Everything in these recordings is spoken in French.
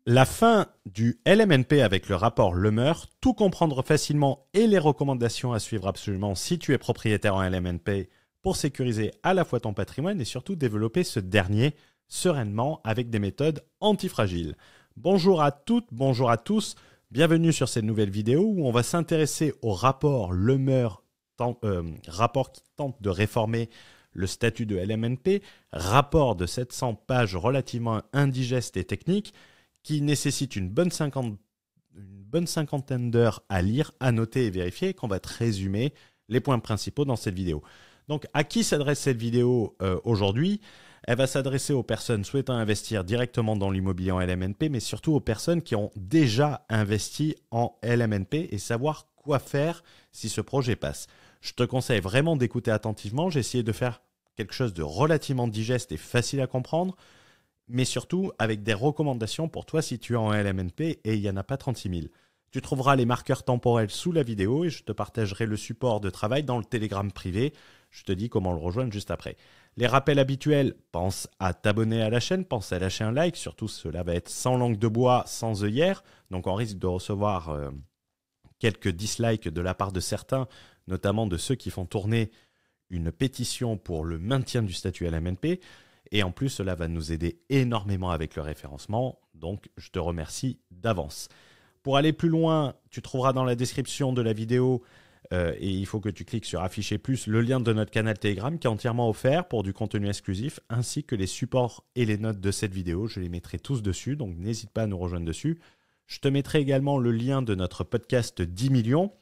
La fin du LMNP avec le rapport Lemeur, tout comprendre facilement et les recommandations à suivre absolument si tu es propriétaire en LMNP pour sécuriser à la fois ton patrimoine et surtout développer ce dernier sereinement avec des méthodes antifragiles. Bonjour à toutes, bonjour à tous, bienvenue sur cette nouvelle vidéo où on va s'intéresser au rapport Lemeur, rapport qui tente de réformer le statut de LMNP, rapport de 700 pages relativement indigeste et technique, qui nécessite une bonne cinquantaine d'heures à lire, à noter et vérifier, et qu'on va te résumer les points principaux dans cette vidéo. Donc, à qui s'adresse cette vidéo aujourd'hui? Elle va s'adresser aux personnes souhaitant investir directement dans l'immobilier en LMNP, mais surtout aux personnes qui ont déjà investi en LMNP et savoir quoi faire si ce projet passe. Je te conseille vraiment d'écouter attentivement. J'ai essayé de faire quelque chose de relativement digeste et facile à comprendre, mais surtout avec des recommandations pour toi si tu es en LMNP et il n'y en a pas 36 000. Tu trouveras les marqueurs temporels sous la vidéo et je te partagerai le support de travail dans le Telegram privé. Je te dis comment le rejoindre juste après. Les rappels habituels, pense à t'abonner à la chaîne, pense à lâcher un like, surtout cela va être sans langue de bois, sans œillère, donc on risque de recevoir quelques dislikes de la part de certains, notamment de ceux qui font tourner une pétition pour le maintien du statut LMNP. Et en plus, cela va nous aider énormément avec le référencement. Donc, je te remercie d'avance. Pour aller plus loin, tu trouveras dans la description de la vidéo, et il faut que tu cliques sur Afficher plus, le lien de notre canal Telegram qui est entièrement offert pour du contenu exclusif, ainsi que les supports et les notes de cette vidéo. Je les mettrai tous dessus, donc n'hésite pas à nous rejoindre dessus. Je te mettrai également le lien de notre podcast 10 millions,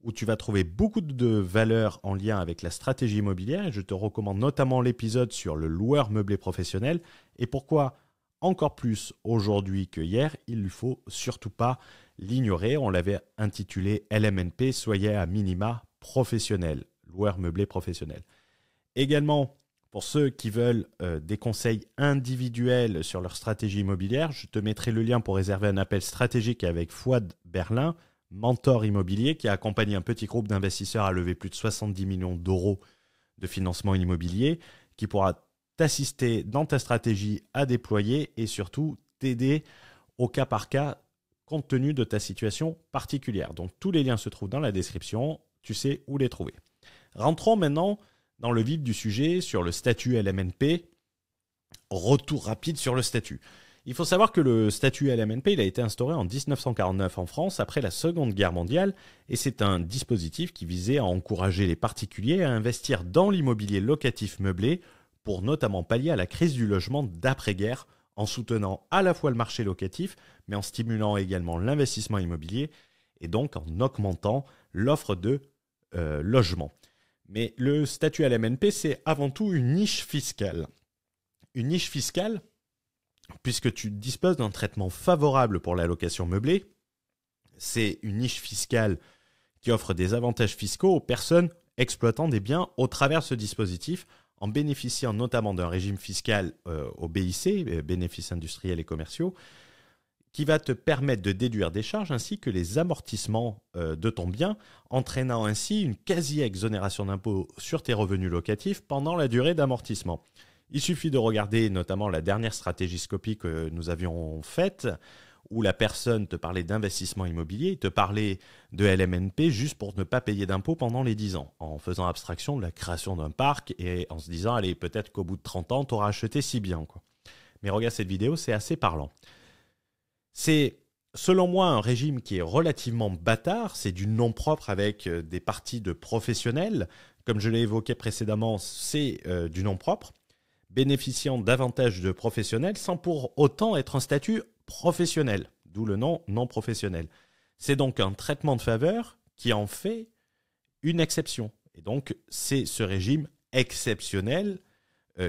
où tu vas trouver beaucoup de valeurs en lien avec la stratégie immobilière. Et je te recommande notamment l'épisode sur le loueur meublé professionnel. Et pourquoi encore plus aujourd'hui que hier, il ne faut surtout pas l'ignorer. On l'avait intitulé LMNP, soyez à minima professionnel, loueur meublé professionnel. Également, pour ceux qui veulent des conseils individuels sur leur stratégie immobilière, je te mettrai le lien pour réserver un appel stratégique avec Fouad Berlin, mentor immobilier, qui a accompagné un petit groupe d'investisseurs à lever plus de 70 millions d'euros de financement immobilier, qui pourra t'assister dans ta stratégie à déployer et surtout t'aider au cas par cas compte tenu de ta situation particulière. Donc tous les liens se trouvent dans la description, tu sais où les trouver. Rentrons maintenant dans le vif du sujet sur le statut LMNP. Retour rapide sur le statut. Il faut savoir que le statut LMNP il a été instauré en 1949 en France après la Seconde Guerre mondiale et c'est un dispositif qui visait à encourager les particuliers à investir dans l'immobilier locatif meublé pour notamment pallier à la crise du logement d'après-guerre en soutenant à la fois le marché locatif mais en stimulant également l'investissement immobilier et donc en augmentant l'offre de logements. Mais le statut LMNP c'est avant tout une niche fiscale. Une niche fiscale puisque tu disposes d'un traitement favorable pour la location meublée. C'est une niche fiscale qui offre des avantages fiscaux aux personnes exploitant des biens au travers de ce dispositif, en bénéficiant notamment d'un régime fiscal au BIC, bénéfices industriels et commerciaux, qui va te permettre de déduire des charges ainsi que les amortissements de ton bien, entraînant ainsi une quasi-exonération d'impôt sur tes revenus locatifs pendant la durée d'amortissement. Il suffit de regarder notamment la dernière stratégie Scopie que nous avions faite, où la personne te parlait d'investissement immobilier, te parlait de LMNP juste pour ne pas payer d'impôts pendant les 10 ans, en faisant abstraction de la création d'un parc et en se disant, allez, peut-être qu'au bout de 30 ans, tu auras acheté 6 biens, quoi. Mais regarde cette vidéo, c'est assez parlant. C'est, selon moi, un régime qui est relativement bâtard, c'est du nom propre avec des parties de professionnels. Comme je l'ai évoqué précédemment, c'est du nom propre, bénéficiant davantage de professionnels sans pour autant être un statut professionnel, d'où le nom non professionnel. C'est donc un traitement de faveur qui en fait une exception. Et donc, c'est ce régime exceptionnel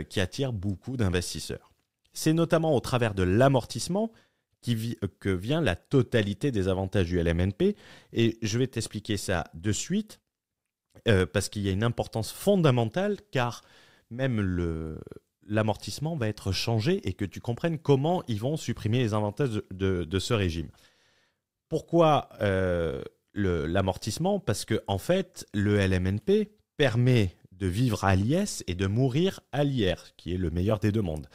qui attire beaucoup d'investisseurs. C'est notamment au travers de l'amortissement que vient la totalité des avantages du LMNP. Et je vais t'expliquer ça de suite parce qu'il y a une importance fondamentale car même l'amortissement va être changé et que tu comprennes comment ils vont supprimer les avantages de ce régime. Pourquoi l'amortissement? Parce que en fait, le LMNP permet de vivre à l'IS et de mourir à l'IR, qui est le meilleur des deux mondes.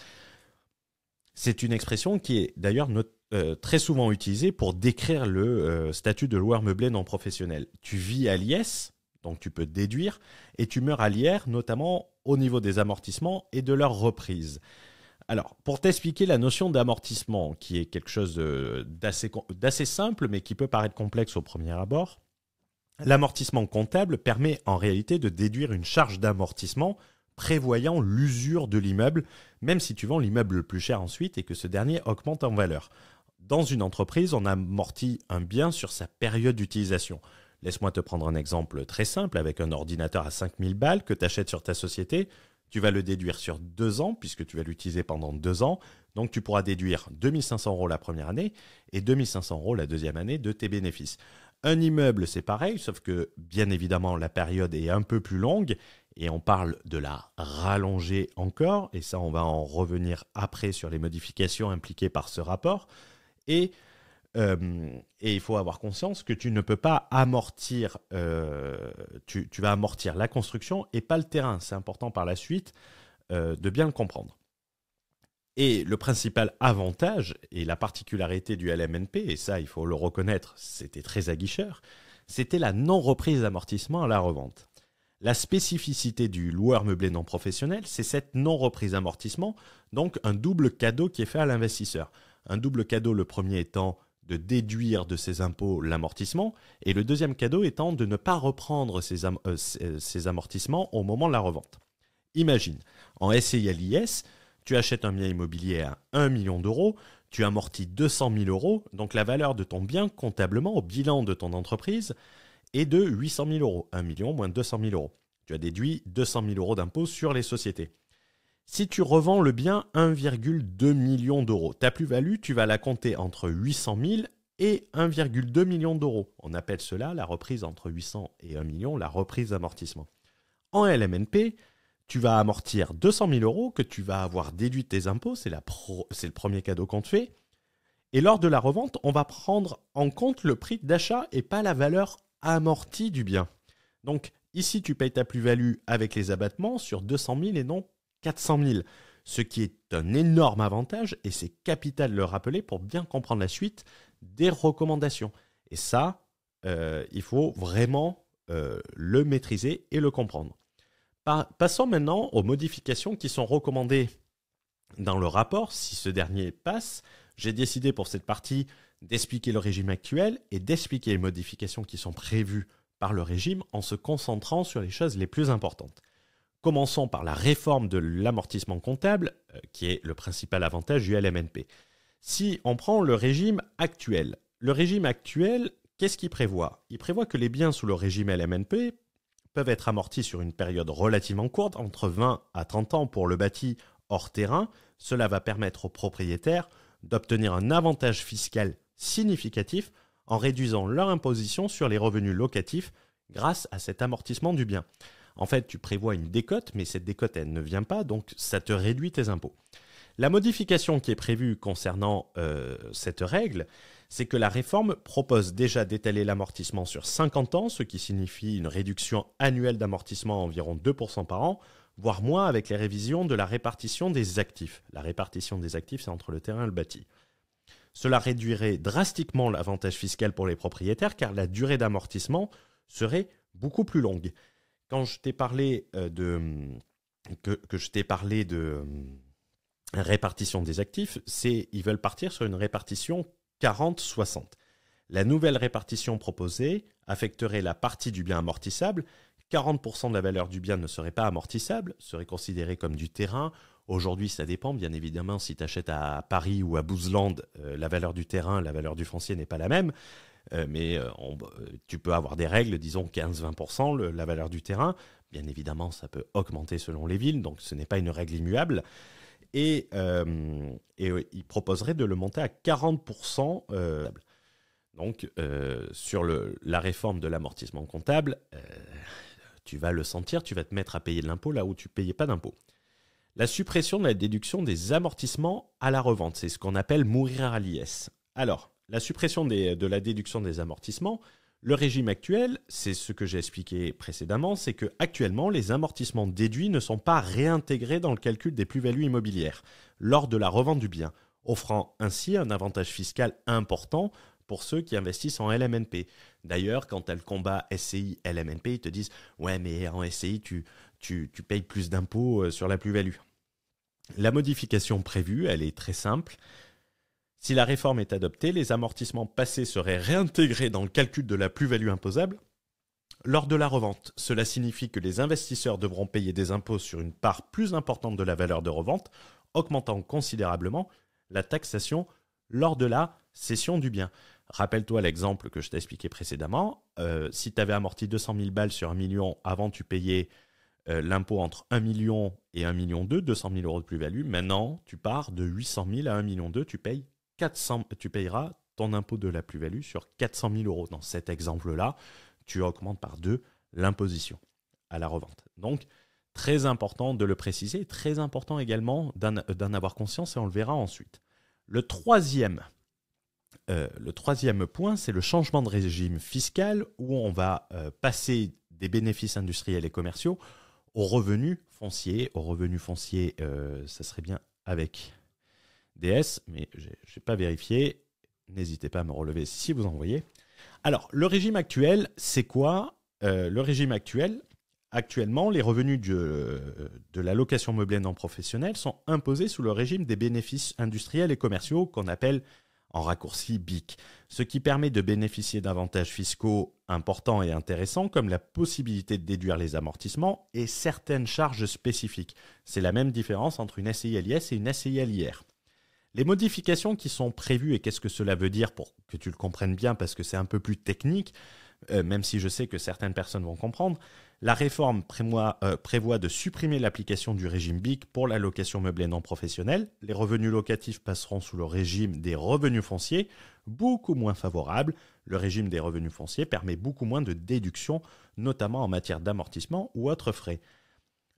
C'est une expression qui est d'ailleurs très souvent utilisé pour décrire le statut de loueur meublé non professionnel. Tu vis à l'IS, donc tu peux déduire, et tu meurs à l'IR, notamment au niveau des amortissements et de leur reprise. Alors, pour t'expliquer la notion d'amortissement, qui est quelque chose d'assez simple, mais qui peut paraître complexe au premier abord, l'amortissement comptable permet en réalité de déduire une charge d'amortissement prévoyant l'usure de l'immeuble, même si tu vends l'immeuble le plus cher ensuite et que ce dernier augmente en valeur. Dans une entreprise, on amortit un bien sur sa période d'utilisation. Laisse-moi te prendre un exemple très simple avec un ordinateur à 5000 balles que tu achètes sur ta société. Tu vas le déduire sur 2 ans puisque tu vas l'utiliser pendant 2 ans. Donc tu pourras déduire 2500 € la première année et 2500 € la deuxième année de tes bénéfices. Un immeuble, c'est pareil, sauf que bien évidemment la période est un peu plus longue et on parle de la rallonger encore. Et ça, on va en revenir après sur les modifications impliquées par ce rapport. Et il faut avoir conscience que tu ne peux pas amortir, tu vas amortir la construction et pas le terrain. C'est important par la suite de bien le comprendre. Et le principal avantage et la particularité du LMNP, et ça il faut le reconnaître, c'était très aguicheur, c'était la non-reprise d'amortissement à la revente. La spécificité du loueur meublé non professionnel, c'est cette non-reprise d'amortissement, donc un double cadeau qui est fait à l'investisseur. Un double cadeau, le premier étant de déduire de ses impôts l'amortissement, et le deuxième cadeau étant de ne pas reprendre ces amortissements au moment de la revente. Imagine, en SCI à l'IS, tu achètes un bien immobilier à 1 million d'euros, tu amortis 200 000 €, donc la valeur de ton bien comptablement au bilan de ton entreprise est de 800 000 €, 1 million moins 200 000 €. Tu as déduit 200 000 € d'impôts sur les sociétés. Si tu revends le bien 1,2 million d'euros, ta plus-value, tu vas la compter entre 800 000 et 1,2 million d'euros. On appelle cela la reprise entre 800 et 1 million, la reprise d'amortissement. En LMNP, tu vas amortir 200 000 € que tu vas avoir déduit de tes impôts, c'est le premier cadeau qu'on te fait. Et lors de la revente, on va prendre en compte le prix d'achat et pas la valeur amortie du bien. Donc ici, tu payes ta plus-value avec les abattements sur 200 000 et non 400 000, ce qui est un énorme avantage et c'est capital de le rappeler pour bien comprendre la suite des recommandations. Et ça, il faut vraiment le maîtriser et le comprendre. Passons maintenant aux modifications qui sont recommandées dans le rapport. Si ce dernier passe, j'ai décidé pour cette partie d'expliquer le régime actuel et d'expliquer les modifications qui sont prévues par le régime en se concentrant sur les choses les plus importantes. Commençons par la réforme de l'amortissement comptable, qui est le principal avantage du LMNP. Si on prend le régime actuel, qu'est-ce qu'il prévoit? Il prévoit que les biens sous le régime LMNP peuvent être amortis sur une période relativement courte, entre 20 à 30 ans pour le bâti hors terrain. Cela va permettre aux propriétaires d'obtenir un avantage fiscal significatif en réduisant leur imposition sur les revenus locatifs grâce à cet amortissement du bien. En fait, tu prévois une décote, mais cette décote, elle ne vient pas, donc ça te réduit tes impôts. La modification qui est prévue concernant cette règle, c'est que la réforme propose déjà d'étaler l'amortissement sur 50 ans, ce qui signifie une réduction annuelle d'amortissement à environ 2% par an, voire moins avec les révisions de la répartition des actifs. La répartition des actifs, c'est entre le terrain et le bâti. Cela réduirait drastiquement l'avantage fiscal pour les propriétaires car la durée d'amortissement serait beaucoup plus longue. Quand je t'ai parlé de répartition des actifs, ils veulent partir sur une répartition 40-60. La nouvelle répartition proposée affecterait la partie du bien amortissable. 40% de la valeur du bien ne serait pas amortissable, serait considéré comme du terrain. Aujourd'hui, ça dépend, bien évidemment, si tu achètes à Paris ou à Bouzland, la valeur du terrain, la valeur du foncier n'est pas la même. Tu peux avoir des règles, disons 15-20% la valeur du terrain. Bien évidemment, ça peut augmenter selon les villes, donc ce n'est pas une règle immuable. Et il proposerait de le monter à 40%. Sur la réforme de l'amortissement comptable, tu vas le sentir, tu vas te mettre à payer de l'impôt là où tu ne payais pas d'impôt. La suppression de la déduction des amortissements à la revente, c'est ce qu'on appelle mourir à l'IS. Alors, la suppression de la déduction des amortissements, le régime actuel, c'est ce que j'ai expliqué précédemment, c'est que actuellement les amortissements déduits ne sont pas réintégrés dans le calcul des plus-values immobilières lors de la revente du bien. offrant ainsi un avantage fiscal important pour ceux qui investissent en LMNP. D'ailleurs, quand tu as le combat SCI, LMNP, ils te disent « Ouais, mais en SCI, tu payes plus d'impôts sur la plus-value. » La modification prévue, elle est très simple. Si la réforme est adoptée, les amortissements passés seraient réintégrés dans le calcul de la plus-value imposable lors de la revente. Cela signifie que les investisseurs devront payer des impôts sur une part plus importante de la valeur de revente, augmentant considérablement la taxation lors de la cession du bien. Rappelle-toi l'exemple que je t'ai expliqué précédemment. Si tu avais amorti 200 000 balles sur 1 million, avant tu payais l'impôt entre 1 million et 1,2 million, 200 000 euros de plus-value. Maintenant, tu pars de 800 000 à 1,2 million, tu payeras ton impôt de la plus-value sur 400 000 euros. Dans cet exemple-là, tu augmentes par 2 l'imposition à la revente. Donc, très important de le préciser, très important également d'en avoir conscience et on le verra ensuite. Le troisième point, c'est le changement de régime fiscal où on va passer des bénéfices industriels et commerciaux aux revenus fonciers. Aux revenus fonciers, ça serait bien avec DS, mais je n'ai pas vérifié. N'hésitez pas à me relever si vous en voyez. Alors, le régime actuel, c'est quoi ? Le régime actuel, actuellement, les revenus de la location meublée non professionnelle sont imposés sous le régime des bénéfices industriels et commerciaux qu'on appelle en raccourci BIC, ce qui permet de bénéficier d'avantages fiscaux importants et intéressants comme la possibilité de déduire les amortissements et certaines charges spécifiques. C'est la même différence entre une SCI-LIS et une SCI-LIR. Les modifications qui sont prévues, et qu'est-ce que cela veut dire pour que tu le comprennes bien parce que c'est un peu plus technique, même si je sais que certaines personnes vont comprendre, la réforme prévoit de supprimer l'application du régime BIC pour la location meublée non professionnelle. Les revenus locatifs passeront sous le régime des revenus fonciers, beaucoup moins favorable. Le régime des revenus fonciers permet beaucoup moins de déductions, notamment en matière d'amortissement ou autres frais.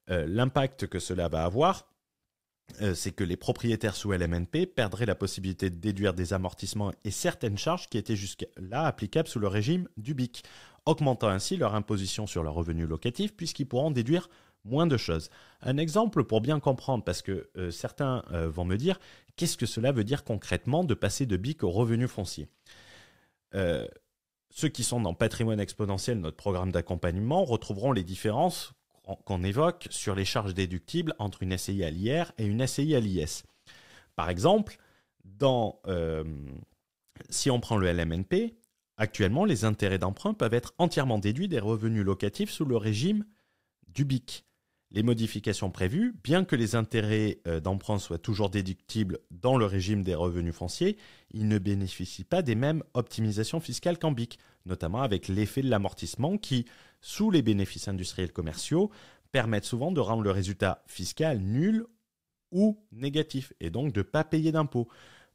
L'impact que cela va avoir, c'est que les propriétaires sous LMNP perdraient la possibilité de déduire des amortissements et certaines charges qui étaient jusque-là applicables sous le régime du BIC, augmentant ainsi leur imposition sur leurs revenus locatifs puisqu'ils pourront déduire moins de choses. Un exemple pour bien comprendre, parce que certains vont me dire « Qu'est-ce que cela veut dire concrètement de passer de BIC au revenu foncier ?» Ceux qui sont dans Patrimoine Exponentiel, notre programme d'accompagnement, retrouveront les différences qu'on évoque sur les charges déductibles entre une SCI à l'IR et une SCI à l'IS. Par exemple, si on prend le LMNP, actuellement, les intérêts d'emprunt peuvent être entièrement déduits des revenus locatifs sous le régime du BIC. Les modifications prévues, bien que les intérêts d'emprunt soient toujours déductibles dans le régime des revenus fonciers, ils ne bénéficient pas des mêmes optimisations fiscales qu'en BIC, notamment avec l'effet de l'amortissement qui, sous les bénéfices industriels commerciaux, permettent souvent de rendre le résultat fiscal nul ou négatif et donc de ne pas payer d'impôts.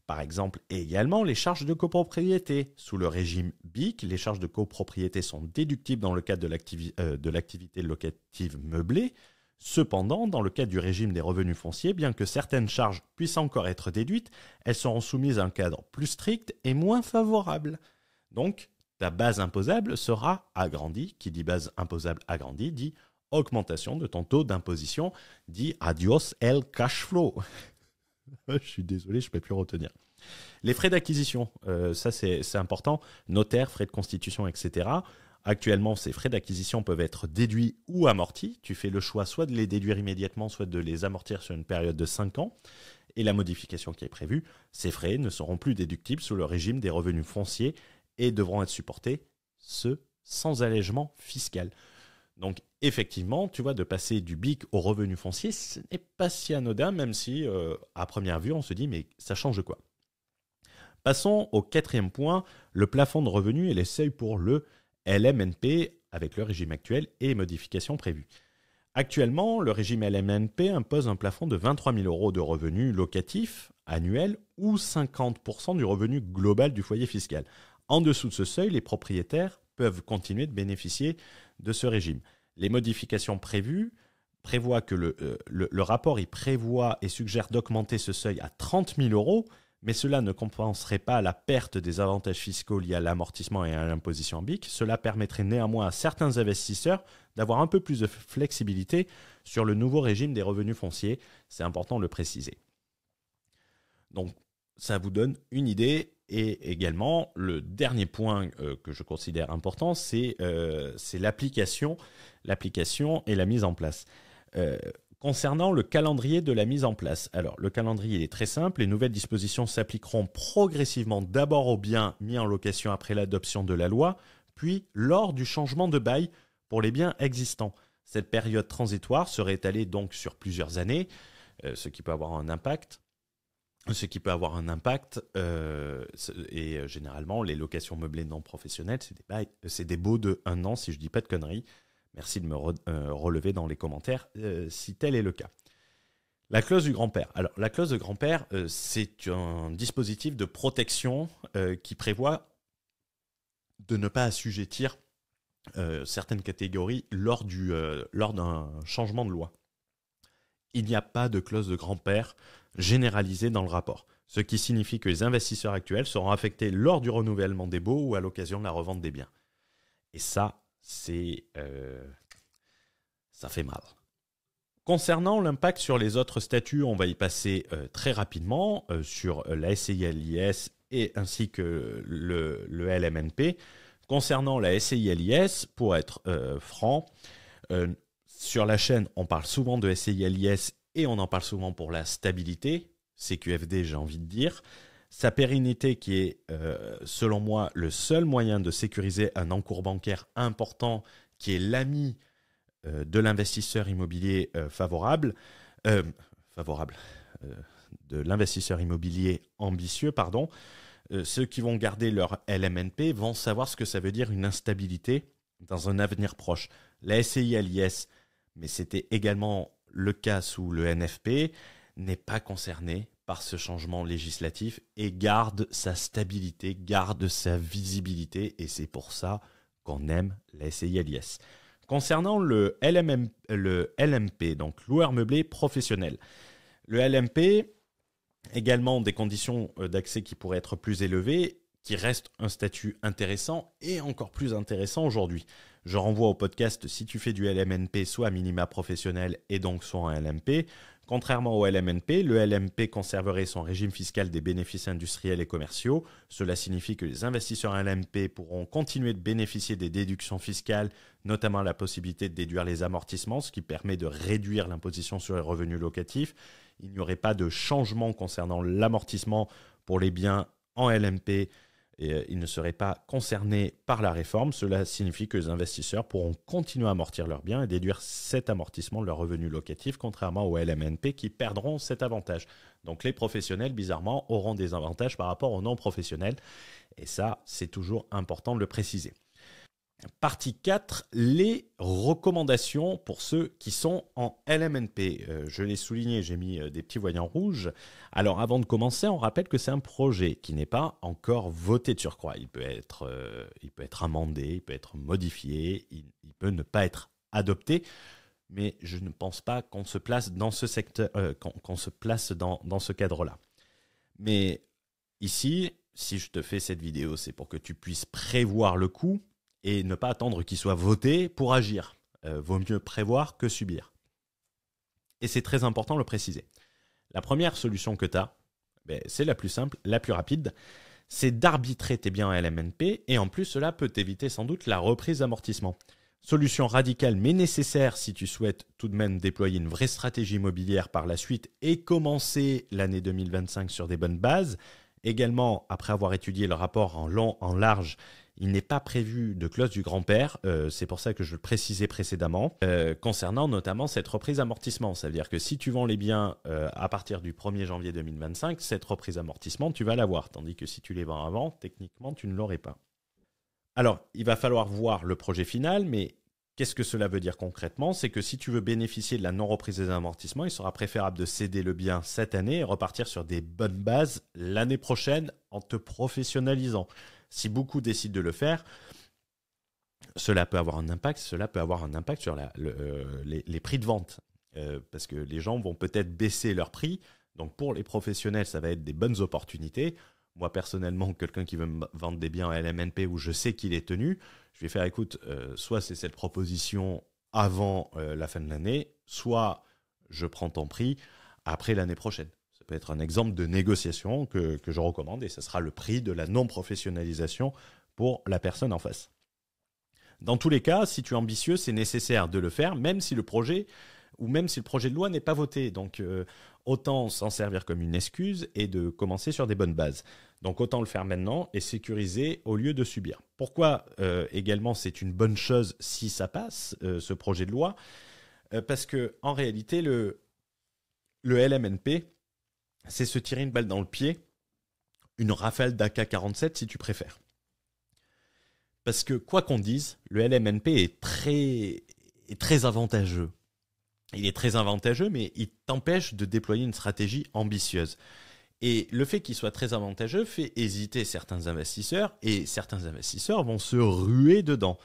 Par exemple, également les charges de copropriété. Sous le régime BIC, les charges de copropriété sont déductibles dans le cadre de l'activité locative meublée. Cependant, dans le cadre du régime des revenus fonciers, bien que certaines charges puissent encore être déduites, elles seront soumises à un cadre plus strict et moins favorable. Donc, ta base imposable sera agrandie. Qui dit base imposable agrandie dit augmentation de ton taux d'imposition, dit adios el cash flow. Je suis désolé, je ne peux plus retenir. Les frais d'acquisition, ça c'est important, notaire, frais de constitution, etc. Actuellement, ces frais d'acquisition peuvent être déduits ou amortis. Tu fais le choix soit de les déduire immédiatement, soit de les amortir sur une période de 5 ans. Et la modification qui est prévue, ces frais ne seront plus déductibles sous le régime des revenus fonciers et devront être supportés, ce sans allègement fiscal. Donc effectivement, tu vois, de passer du BIC au revenu foncier, ce n'est pas si anodin, même si à première vue, on se dit, mais ça change quoi ? Passons au quatrième point, le plafond de revenus et les seuils pour le LMNP avec le régime actuel et les modifications prévues. Actuellement, le régime LMNP impose un plafond de 23 000 euros de revenus locatifs annuels ou 50% du revenu global du foyer fiscal. En dessous de ce seuil, les propriétaires peuvent continuer de bénéficier de ce régime. Les modifications prévues prévoient que le rapport prévoit et suggère d'augmenter ce seuil à 30 000 euros, mais cela ne compenserait pas la perte des avantages fiscaux liés à l'amortissement et à l'imposition BIC. Cela permettrait néanmoins à certains investisseurs d'avoir un peu plus de flexibilité sur le nouveau régime des revenus fonciers. C'est important de le préciser. Donc, ça vous donne une idée. Et également, le dernier point que je considère important, c'est l'application et la mise en place. Concernant le calendrier de la mise en place, alors le calendrier il est très simple, les nouvelles dispositions s'appliqueront progressivement d'abord aux biens mis en location après l'adoption de la loi, puis lors du changement de bail pour les biens existants. Cette période transitoire serait étalée donc sur plusieurs années, ce qui peut avoir un impact. Et généralement, les locations meublées non professionnelles, c'est des baux de 1 an, si je ne dis pas de conneries. Merci de me relever dans les commentaires si tel est le cas. La clause du grand-père. Alors, la clause de grand-père, c'est un dispositif de protection qui prévoit de ne pas assujettir certaines catégories lors d'un changement de loi. Il n'y a pas de clause de grand-père généralisée dans le rapport, ce qui signifie que les investisseurs actuels seront affectés lors du renouvellement des baux ou à l'occasion de la revente des biens. Et ça, ça fait mal. Concernant l'impact sur les autres statuts, on va y passer très rapidement sur la SCI-LIS et ainsi que le LMNP. Concernant la SCI-LIS, pour être franc, sur la chaîne, on parle souvent de SCI-LIS et on en parle souvent pour la stabilité, CQFD j'ai envie de dire. Sa pérennité qui est, selon moi, le seul moyen de sécuriser un encours bancaire important qui est l'ami de l'investisseur immobilier de l'investisseur immobilier ambitieux, pardon. Ceux qui vont garder leur LMNP vont savoir ce que ça veut dire une instabilité dans un avenir proche. La SCI-LIS, mais c'était également le cas sous le NFP, n'est pas concerné par ce changement législatif et garde sa stabilité, garde sa visibilité, et c'est pour ça qu'on aime la SCI-LIS. Concernant le LMP, donc loueur meublé professionnel, le LMP, également des conditions d'accès qui pourraient être plus élevées, qui reste un statut intéressant et encore plus intéressant aujourd'hui. Je renvoie au podcast si tu fais du LMNP, soit à minima professionnel et donc soit en LMP. Contrairement au LMNP, le LMP conserverait son régime fiscal des bénéfices industriels et commerciaux. Cela signifie que les investisseurs en LMP pourront continuer de bénéficier des déductions fiscales, notamment la possibilité de déduire les amortissements, ce qui permet de réduire l'imposition sur les revenus locatifs. Il n'y aurait pas de changement concernant l'amortissement pour les biens en LMP. Et ils ne seraient pas concernés par la réforme. Cela signifie que les investisseurs pourront continuer à amortir leurs biens et déduire cet amortissement de leurs revenus locatifs, contrairement aux LMNP qui perdront cet avantage. Donc les professionnels, bizarrement, auront des avantages par rapport aux non-professionnels. Et ça, c'est toujours important de le préciser. Partie 4, les recommandations pour ceux qui sont en LMNP. Je l'ai souligné, j'ai mis des petits voyants rouges. Alors avant de commencer, on rappelle que c'est un projet qui n'est pas encore voté de surcroît. Il peut être amendé, il peut être modifié, il peut ne pas être adopté. Mais je ne pense pas qu'on se place dans ce secteur, qu'on se place dans ce cadre-là. Mais ici, si je te fais cette vidéo, c'est pour que tu puisses prévoir le coup et ne pas attendre qu'il soit voté pour agir. Vaut mieux prévoir que subir. Et c'est très important de le préciser. La première solution que tu as, c'est la plus simple, la plus rapide, c'est d'arbitrer tes biens en LMNP et en plus cela peut t'éviter sans doute la reprise d'amortissement. Solution radicale mais nécessaire si tu souhaites tout de même déployer une vraie stratégie immobilière par la suite et commencer l'année 2025 sur des bonnes bases. Également, après avoir étudié le rapport en long, en large, il n'est pas prévu de clause du grand-père, c'est pour ça que je le précisais précédemment, concernant notamment cette reprise amortissement. Ça veut dire que si tu vends les biens à partir du 1er janvier 2025, cette reprise amortissement, tu vas l'avoir. Tandis que si tu les vends avant, techniquement, tu ne l'aurais pas. Alors, il va falloir voir le projet final, mais qu'est-ce que cela veut dire concrètement? C'est que si tu veux bénéficier de la non-reprise des amortissements, il sera préférable de céder le bien cette année et repartir sur des bonnes bases l'année prochaine en te professionnalisant. Si beaucoup décident de le faire, cela peut avoir un impact sur les prix de vente. Parce que les gens vont peut-être baisser leur prix. Donc pour les professionnels, ça va être des bonnes opportunités. Moi, personnellement, quelqu'un qui veut me vendre des biens en LMNP où je sais qu'il est tenu, je vais faire, écoute, soit c'est cette proposition avant la fin de l'année, soit je prends ton prix après l'année prochaine. peut être un exemple de négociation que je recommande et ce sera le prix de la non-professionnalisation pour la personne en face. Dans tous les cas, si tu es ambitieux, c'est nécessaire de le faire, même si le projet de loi n'est pas voté. Donc, autant s'en servir comme une excuse et de commencer sur des bonnes bases. Donc, autant le faire maintenant et sécuriser au lieu de subir. Pourquoi également c'est une bonne chose si ça passe, ce projet de loi parce que en réalité, le LMNP, c'est se tirer une balle dans le pied, une rafale d'AK-47 si tu préfères. Parce que quoi qu'on dise, le LMNP est très avantageux. Il est très avantageux, mais il t'empêche de déployer une stratégie ambitieuse. Et le fait qu'il soit très avantageux fait hésiter certains investisseurs, et certains investisseurs vont se ruer dedans.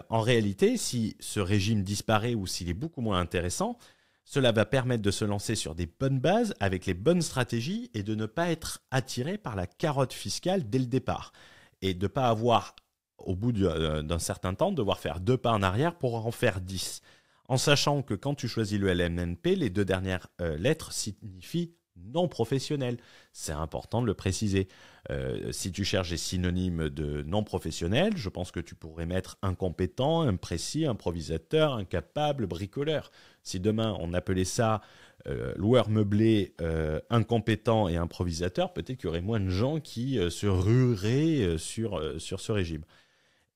En réalité, si ce régime disparaît ou s'il est beaucoup moins intéressant, cela va permettre de se lancer sur des bonnes bases avec les bonnes stratégies et de ne pas être attiré par la carotte fiscale dès le départ. Et de ne pas avoir, au bout d'un certain temps, devoir faire 2 pas en arrière pour en faire 10. En sachant que quand tu choisis le LMNP, les 2 dernières lettres signifient non professionnel. C'est important de le préciser. Si tu cherches des synonymes de non professionnel, je pense que tu pourrais mettre incompétent, imprécis, improvisateur, incapable, bricoleur. Si demain on appelait ça loueur meublé, incompétent et improvisateur, peut-être qu'il y aurait moins de gens qui se rueraient sur ce régime.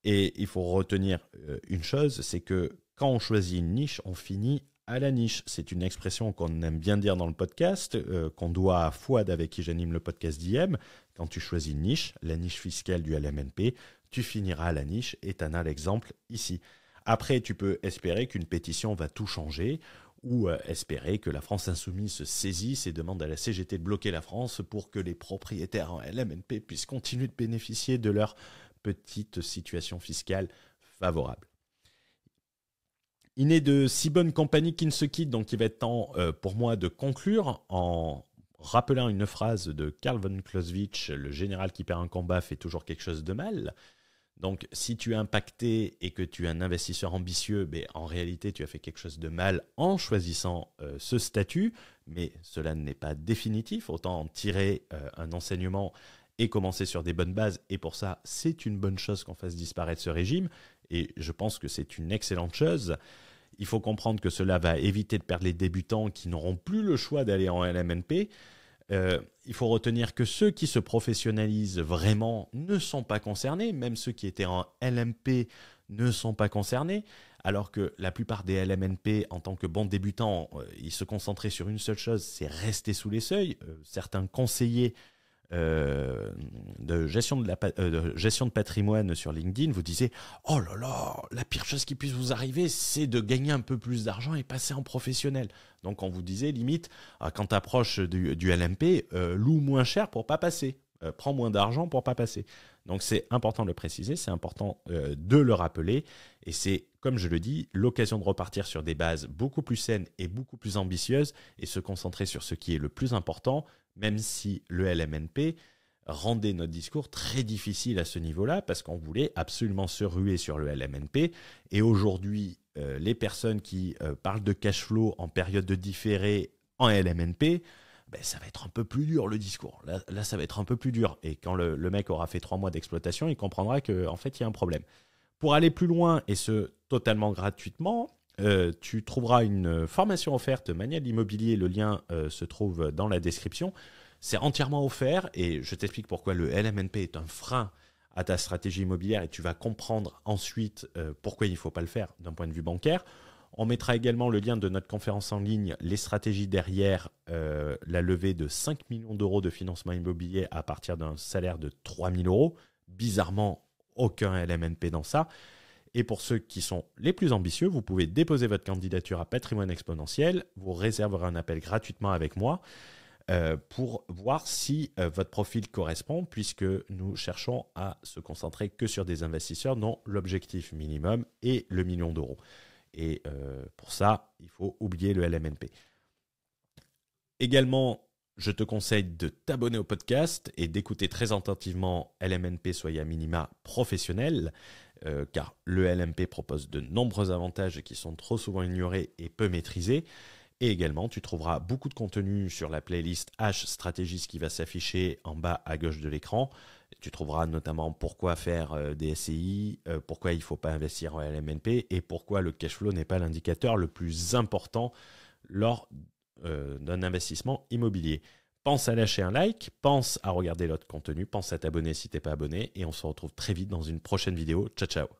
Et il faut retenir une chose, c'est que quand on choisit une niche, on finit à la niche. C'est une expression qu'on aime bien dire dans le podcast, qu'on doit à Fouad avec qui j'anime le podcast d'IM. Quand tu choisis une niche, la niche fiscale du LMNP, tu finiras à la niche et tu en as l'exemple ici. Après, tu peux espérer qu'une pétition va tout changer ou espérer que la France Insoumise se saisisse et demande à la CGT de bloquer la France pour que les propriétaires en LMNP puissent continuer de bénéficier de leur petite situation fiscale favorable. Il n'est de si bonne compagnie qui ne se quitte, donc il va être temps pour moi de conclure en rappelant une phrase de Karl von Clausewitz, le général qui perd un combat fait toujours quelque chose de mal. Donc si tu es impacté et que tu es un investisseur ambitieux, en réalité tu as fait quelque chose de mal en choisissant ce statut, mais cela n'est pas définitif, autant en tirer un enseignement et commencer sur des bonnes bases, et pour ça c'est une bonne chose qu'on fasse disparaître ce régime. Et je pense que c'est une excellente chose. Il faut comprendre que cela va éviter de perdre les débutants qui n'auront plus le choix d'aller en LMNP. Il faut retenir que ceux qui se professionnalisent vraiment ne sont pas concernés. Même ceux qui étaient en LMP ne sont pas concernés. Alors que la plupart des LMNP, en tant que bons débutants, ils se concentraient sur une seule chose, c'est rester sous les seuils. Certains conseillers de gestion de patrimoine sur LinkedIn vous disiez « Oh là là, la pire chose qui puisse vous arriver, c'est de gagner un peu plus d'argent et passer en professionnel. » Donc on vous disait limite, quand tu approches du LMP, loue moins cher pour pas passer, prends moins d'argent pour pas passer. Donc c'est important de le préciser, c'est important de le rappeler, et c'est, comme je le dis, l'occasion de repartir sur des bases beaucoup plus saines et beaucoup plus ambitieuses et se concentrer sur ce qui est le plus important, même si le LMNP rendait notre discours très difficile à ce niveau-là parce qu'on voulait absolument se ruer sur le LMNP. Et aujourd'hui, les personnes qui parlent de cash flow en période de différé en LMNP, ça va être un peu plus dur le discours. Là, ça va être un peu plus dur. Et quand le mec aura fait 3 mois d'exploitation, il comprendra qu'en fait, il y a un problème. Pour aller plus loin, et ce totalement gratuitement, tu trouveras une formation offerte Mania de l'immobilier. Le lien se trouve dans la description. C'est entièrement offert et je t'explique pourquoi le LMNP est un frein à ta stratégie immobilière et tu vas comprendre ensuite pourquoi il ne faut pas le faire d'un point de vue bancaire. On mettra également le lien de notre conférence en ligne, les stratégies derrière la levée de 5 millions d'euros de financement immobilier à partir d'un salaire de 3 000 euros. Bizarrement, aucun LMNP dans ça. Et pour ceux qui sont les plus ambitieux, vous pouvez déposer votre candidature à Patrimoine Exponentiel. Vous réserverez un appel gratuitement avec moi pour voir si votre profil correspond, puisque nous cherchons à se concentrer que sur des investisseurs dont l'objectif minimum est le 1 million d'euros. Et pour ça, il faut oublier le LMNP. Également, je te conseille de t'abonner au podcast et d'écouter très attentivement LMNP Soyez à minima professionnel, car le LMP propose de nombreux avantages qui sont trop souvent ignorés et peu maîtrisés. Et également, tu trouveras beaucoup de contenu sur la playlist H Stratégie qui va s'afficher en bas à gauche de l'écran. Tu trouveras notamment pourquoi faire des SCI, pourquoi il ne faut pas investir en LMNP et pourquoi le cash flow n'est pas l'indicateur le plus important lors d'un investissement immobilier. Pense à lâcher un like, pense à regarder l'autre contenu, pense à t'abonner si tu n'es pas abonné et on se retrouve très vite dans une prochaine vidéo. Ciao, ciao.